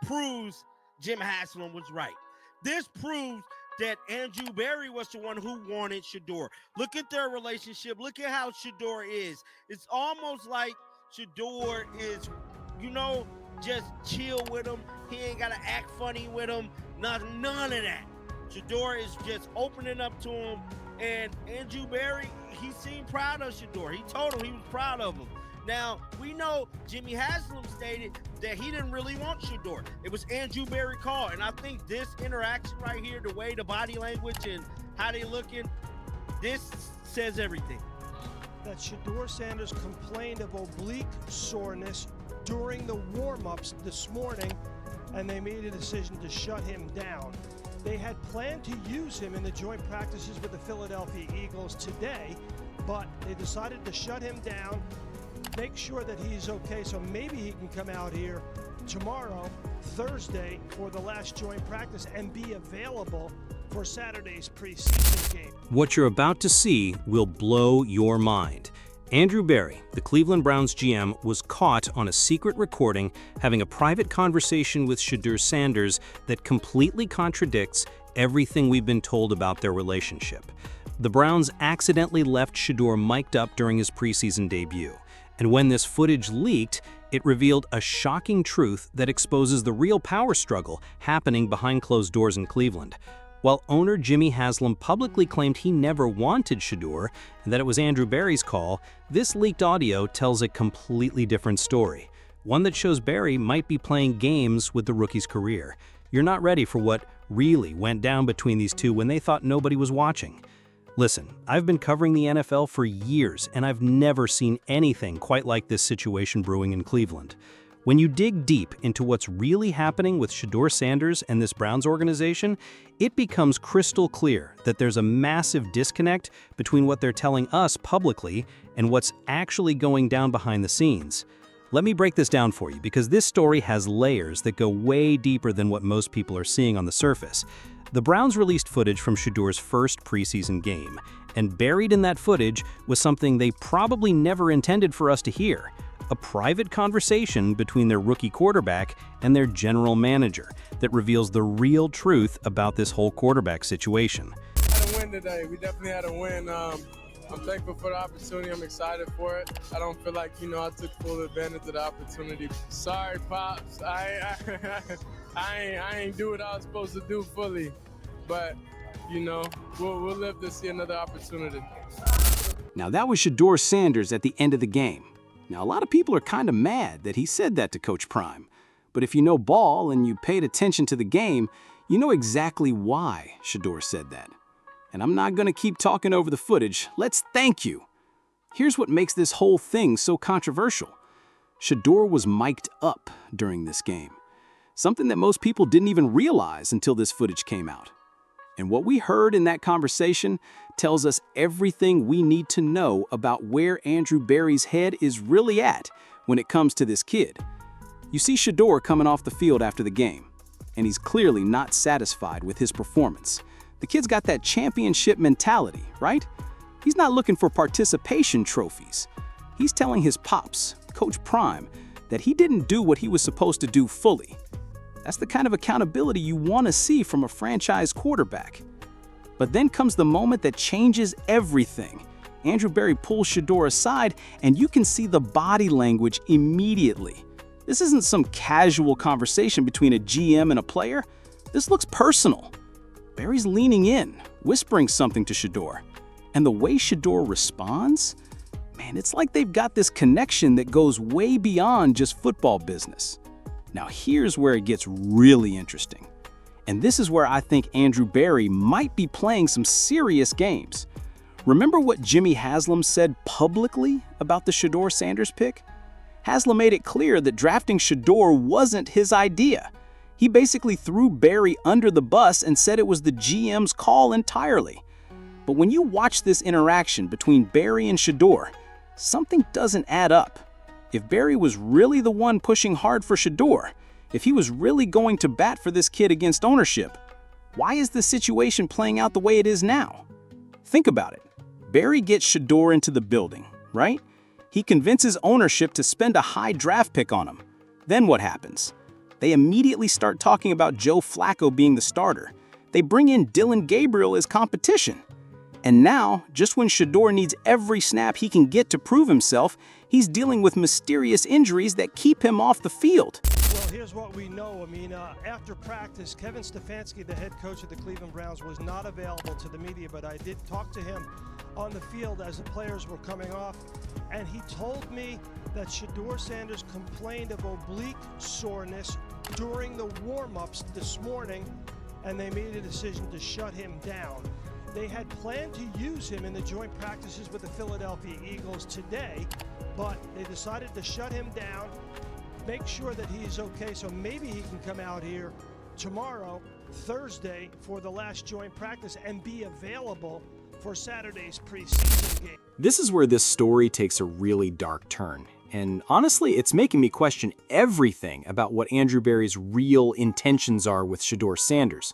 proves Jim Haslam was right. This proves that Andrew Berry was the one who wanted Shedeur. Look at their relationship. Look at how Shedeur is. It's almost like Shedeur is, just chill with him. He ain't got to act funny with him. None of that. Shedeur is just opening up to him. And Andrew Berry, he seemed proud of Shedeur. He told him he was proud of him. Now, we know Jimmy Haslam stated that he didn't really want Shedeur. It was Andrew Berry call. And I think this interaction right here, the way the body language and how they looking, this says everything. That Shedeur Sanders complained of oblique soreness during the warm-ups this morning, and they made a decision to shut him down. They had planned to use him in the joint practices with the Philadelphia Eagles today, but they decided to shut him down, make sure that he's okay, so maybe he can come out here tomorrow, Thursday, for the last joint practice and be available for Saturday's preseason game. What you're about to see will blow your mind. Andrew Berry, the Cleveland Browns GM, was caught on a secret recording having a private conversation with Shedeur Sanders that completely contradicts everything we've been told about their relationship. The Browns accidentally left Shedeur mic'd up during his preseason debut, and when this footage leaked, it revealed a shocking truth that exposes the real power struggle happening behind closed doors in Cleveland. While owner Jimmy Haslam publicly claimed he never wanted Shedeur and that it was Andrew Berry's call, this leaked audio tells a completely different story, one that shows Berry might be playing games with the rookie's career. You're not ready for what really went down between these two when they thought nobody was watching. Listen, I've been covering the NFL for years, and I've never seen anything quite like this situation brewing in Cleveland. When you dig deep into what's really happening with Shedeur Sanders and this Browns organization, it becomes crystal clear that there's a massive disconnect between what they're telling us publicly and what's actually going down behind the scenes. Let me break this down for you, because this story has layers that go way deeper than what most people are seeing on the surface. The Browns released footage from Shedeur's first preseason game, and buried in that footage was something they probably never intended for us to hear. A private conversation between their rookie quarterback and their general manager that reveals the real truth about this whole quarterback situation. We had a win today. We definitely had a win. I'm thankful for the opportunity. I'm excited for it. I don't feel like, I took full advantage of the opportunity. Sorry, Pops. I ain't do what I was supposed to do fully. But, we'll live to see another opportunity. Now, that was Shedeur Sanders at the end of the game. Now, a lot of people are kind of mad that he said that to Coach Prime. But if you know ball and you paid attention to the game, you know exactly why Shedeur said that. And I'm not going to keep talking over the footage. Let's thank you. Here's what makes this whole thing so controversial. Shedeur was mic'd up during this game, something that most people didn't even realize until this footage came out. And what we heard in that conversation tells us everything we need to know about where Andrew Berry's head is really at when it comes to this kid. You see Shedeur coming off the field after the game, and he's clearly not satisfied with his performance. The kid's got that championship mentality, right? He's not looking for participation trophies. He's telling his pops, Coach Prime, that he didn't do what he was supposed to do fully. That's the kind of accountability you want to see from a franchise quarterback. But then comes the moment that changes everything. Andrew Berry pulls Shedeur aside, and you can see the body language immediately. This isn't some casual conversation between a GM and a player. This looks personal. Berry's leaning in, whispering something to Shedeur. And the way Shedeur responds, man, it's like they've got this connection that goes way beyond just football business. Now here's where it gets really interesting. And this is where I think Andrew Berry might be playing some serious games. Remember what Jimmy Haslam said publicly about the Shedeur Sanders pick? Haslam made it clear that drafting Shedeur wasn't his idea. He basically threw Berry under the bus and said it was the GM's call entirely. But when you watch this interaction between Berry and Shedeur, something doesn't add up. If Berry was really the one pushing hard for Shedeur, if he was really going to bat for this kid against ownership, why is the situation playing out the way it is now? Think about it. Berry gets Shedeur into the building, right? He convinces ownership to spend a high draft pick on him. Then what happens? They immediately start talking about Joe Flacco being the starter. They bring in Dillon Gabriel as competition. And now, just when Shedeur needs every snap he can get to prove himself, he's dealing with mysterious injuries that keep him off the field. Well, here's what we know. I mean, after practice, Kevin Stefanski, the head coach of the Cleveland Browns, was not available to the media, but I did talk to him on the field as the players were coming off, and he told me that Shedeur Sanders complained of oblique soreness during the warm-ups this morning, and they made a decision to shut him down. They had planned to use him in the joint practices with the Philadelphia Eagles today, but they decided to shut him down, make sure that he's okay, so maybe he can come out here tomorrow, Thursday, for the last joint practice and be available for Saturday's preseason game. This is where this story takes a really dark turn. And honestly, it's making me question everything about what Andrew Berry's real intentions are with Shedeur Sanders.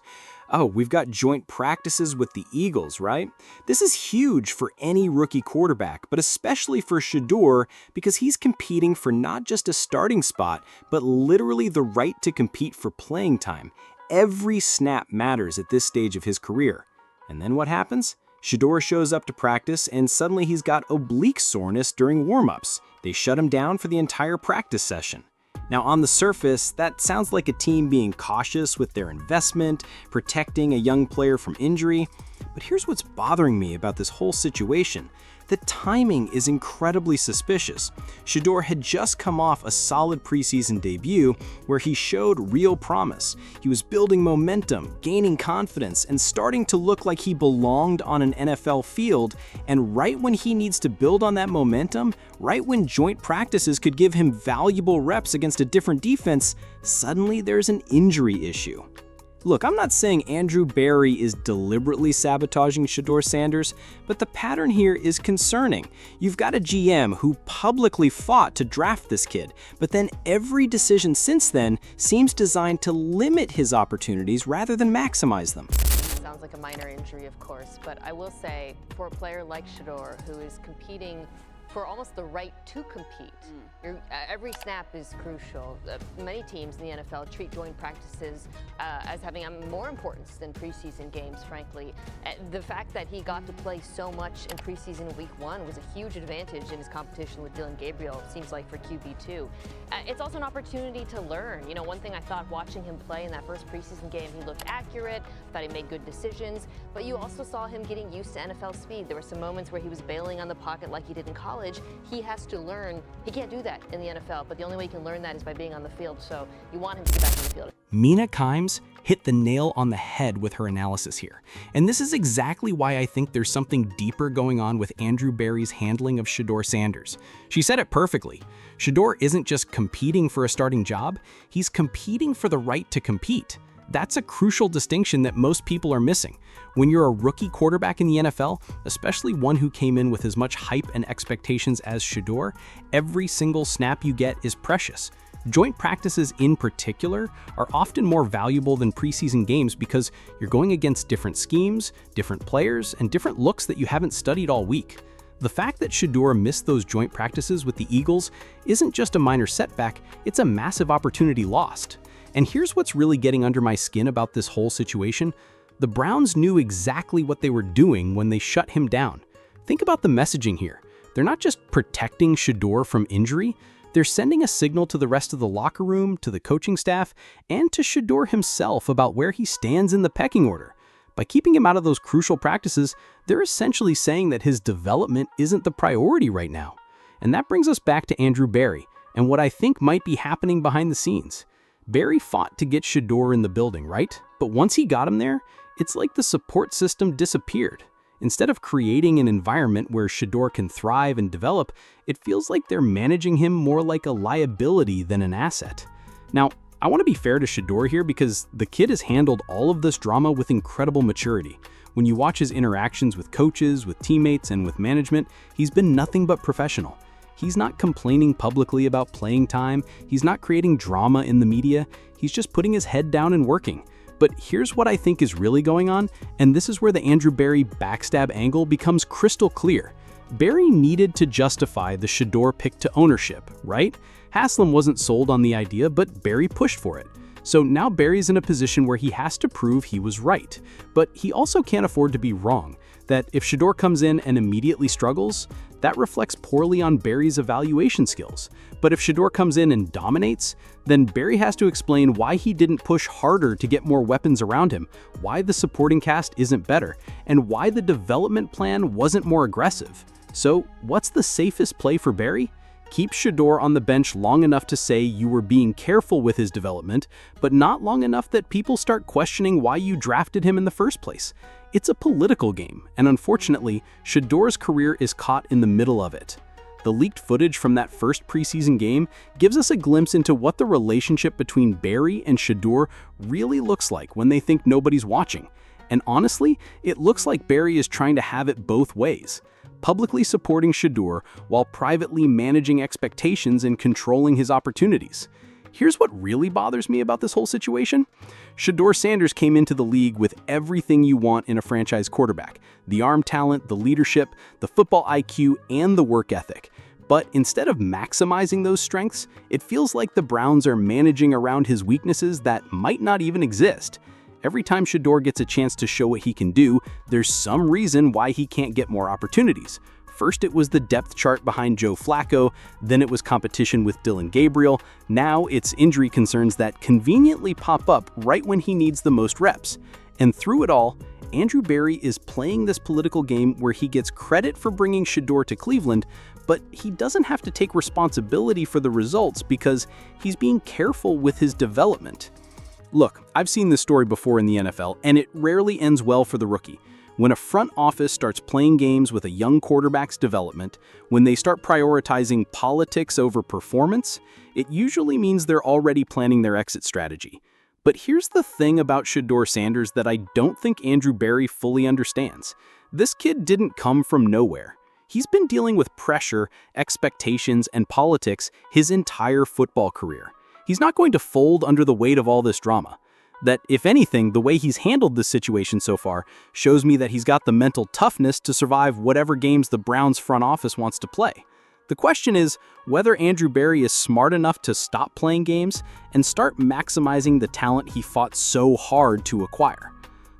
Oh, we've got joint practices with the Eagles, right? This is huge for any rookie quarterback, but especially for Shedeur because he's competing for not just a starting spot, but literally the right to compete for playing time. Every snap matters at this stage of his career. And then what happens? Shedeur shows up to practice and suddenly he's got oblique soreness during warm-ups. They shut him down for the entire practice session. Now, on the surface, that sounds like a team being cautious with their investment, protecting a young player from injury. But here's what's bothering me about this whole situation. The timing is incredibly suspicious. Shedeur had just come off a solid preseason debut where he showed real promise. He was building momentum, gaining confidence, and starting to look like he belonged on an NFL field. And right when he needs to build on that momentum, right when joint practices could give him valuable reps against a different defense, suddenly there's an injury issue. Look, I'm not saying Andrew Berry is deliberately sabotaging Shedeur Sanders, but the pattern here is concerning. You've got a GM who publicly fought to draft this kid, but then every decision since then seems designed to limit his opportunities rather than maximize them. Sounds like a minor injury, of course, but I will say for a player like Shedeur, who is competing for almost the right to compete. Every snap is crucial. Many teams in the NFL treat joint practices as having more importance than preseason games, frankly. The fact that he got to play so much in preseason week 1 was a huge advantage in his competition with Dillon Gabriel, it seems like, for QB2. It's also an opportunity to learn. You know, one thing I thought watching him play in that first preseason game, he looked accurate, thought he made good decisions, but you also saw him getting used to NFL speed. There were some moments where he was bailing on the pocket like he did in college. He has to learn. He can't do that in the NFL, but the only way he can learn that is by being on the field, so you want him to get back on the field. Mina Kimes hit the nail on the head with her analysis here. And this is exactly why I think there's something deeper going on with Andrew Berry's handling of Shedeur Sanders. She said it perfectly. Shedeur isn't just competing for a starting job, he's competing for the right to compete. That's a crucial distinction that most people are missing. When you're a rookie quarterback in the NFL, especially one who came in with as much hype and expectations as Shedeur, every single snap you get is precious. Joint practices in particular are often more valuable than preseason games because you're going against different schemes, different players, and different looks that you haven't studied all week. The fact that Shedeur missed those joint practices with the Eagles isn't just a minor setback, it's a massive opportunity lost. And here's what's really getting under my skin about this whole situation. The Browns knew exactly what they were doing when they shut him down. Think about the messaging here. They're not just protecting Shedeur from injury, they're sending a signal to the rest of the locker room, to the coaching staff, and to Shedeur himself about where he stands in the pecking order. By keeping him out of those crucial practices, they're essentially saying that his development isn't the priority right now. And that brings us back to Andrew Berry and what I think might be happening behind the scenes. Berry fought to get Shedeur in the building, right? But once he got him there, it's like the support system disappeared. Instead of creating an environment where Shedeur can thrive and develop, it feels like they're managing him more like a liability than an asset. Now, I want to be fair to Shedeur here because the kid has handled all of this drama with incredible maturity. When you watch his interactions with coaches, with teammates, and with management, he's been nothing but professional. He's not complaining publicly about playing time, he's not creating drama in the media, he's just putting his head down and working. But here's what I think is really going on, and this is where the Andrew Berry backstab angle becomes crystal clear. Berry needed to justify the Shedeur pick to ownership, right? Haslam wasn't sold on the idea, but Berry pushed for it. So now Barry's in a position where he has to prove he was right. But he also can't afford to be wrong, that if Shedeur comes in and immediately struggles, that reflects poorly on Barry's evaluation skills. But if Shedeur comes in and dominates, then Barry has to explain why he didn't push harder to get more weapons around him, why the supporting cast isn't better, and why the development plan wasn't more aggressive. So what's the safest play for Barry? Keep Shedeur on the bench long enough to say you were being careful with his development, but not long enough that people start questioning why you drafted him in the first place. It's a political game, and unfortunately, Shedeur's career is caught in the middle of it. The leaked footage from that first preseason game gives us a glimpse into what the relationship between Barry and Shedeur really looks like when they think nobody's watching. And honestly, it looks like Barry is trying to have it both ways, publicly supporting Shedeur while privately managing expectations and controlling his opportunities. Here's what really bothers me about this whole situation. Shedeur Sanders came into the league with everything you want in a franchise quarterback: the arm talent, the leadership, the football IQ, and the work ethic. But instead of maximizing those strengths, it feels like the Browns are managing around his weaknesses that might not even exist. Every time Shedeur gets a chance to show what he can do, there's some reason why he can't get more opportunities. First it was the depth chart behind Joe Flacco, then it was competition with Dylan Gabriel, now it's injury concerns that conveniently pop up right when he needs the most reps. And through it all, Andrew Barry is playing this political game where he gets credit for bringing Shedeur to Cleveland, but he doesn't have to take responsibility for the results because he's being careful with his development. Look, I've seen this story before in the NFL, and it rarely ends well for the rookie. When a front office starts playing games with a young quarterback's development, when they start prioritizing politics over performance, it usually means they're already planning their exit strategy. But here's the thing about Shedeur Sanders that I don't think Andrew Barry fully understands. This kid didn't come from nowhere. He's been dealing with pressure, expectations, and politics his entire football career. He's not going to fold under the weight of all this drama. That, if anything, the way he's handled this situation so far shows me that he's got the mental toughness to survive whatever games the Browns front office wants to play. The question is whether Andrew Barry is smart enough to stop playing games and start maximizing the talent he fought so hard to acquire.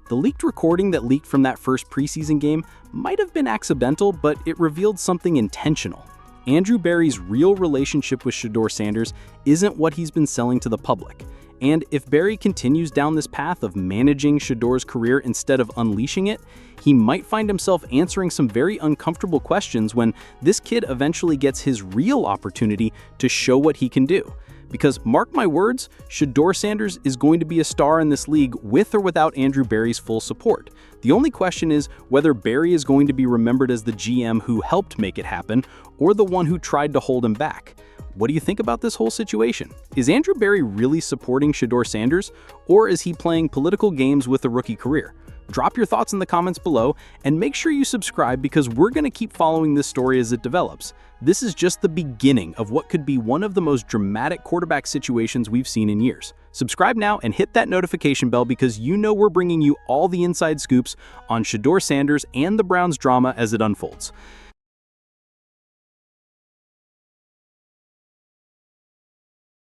The leaked recording that leaked from that first preseason game might have been accidental, but it revealed something intentional. Andrew Barry's real relationship with Shedeur Sanders isn't what he's been selling to the public. And if Barry continues down this path of managing Shedeur's career instead of unleashing it, he might find himself answering some very uncomfortable questions when this kid eventually gets his real opportunity to show what he can do. Because mark my words, Shedeur Sanders is going to be a star in this league with or without Andrew Barry's full support. The only question is whether Barry is going to be remembered as the GM who helped make it happen or the one who tried to hold him back. What do you think about this whole situation? Is Andrew Barry really supporting Shedeur Sanders, or is he playing political games with a rookie career? Drop your thoughts in the comments below, and make sure you subscribe because we're going to keep following this story as it develops. This is just the beginning of what could be one of the most dramatic quarterback situations we've seen in years. Subscribe now and hit that notification bell because you know we're bringing you all the inside scoops on Shedeur Sanders and the Browns drama as it unfolds.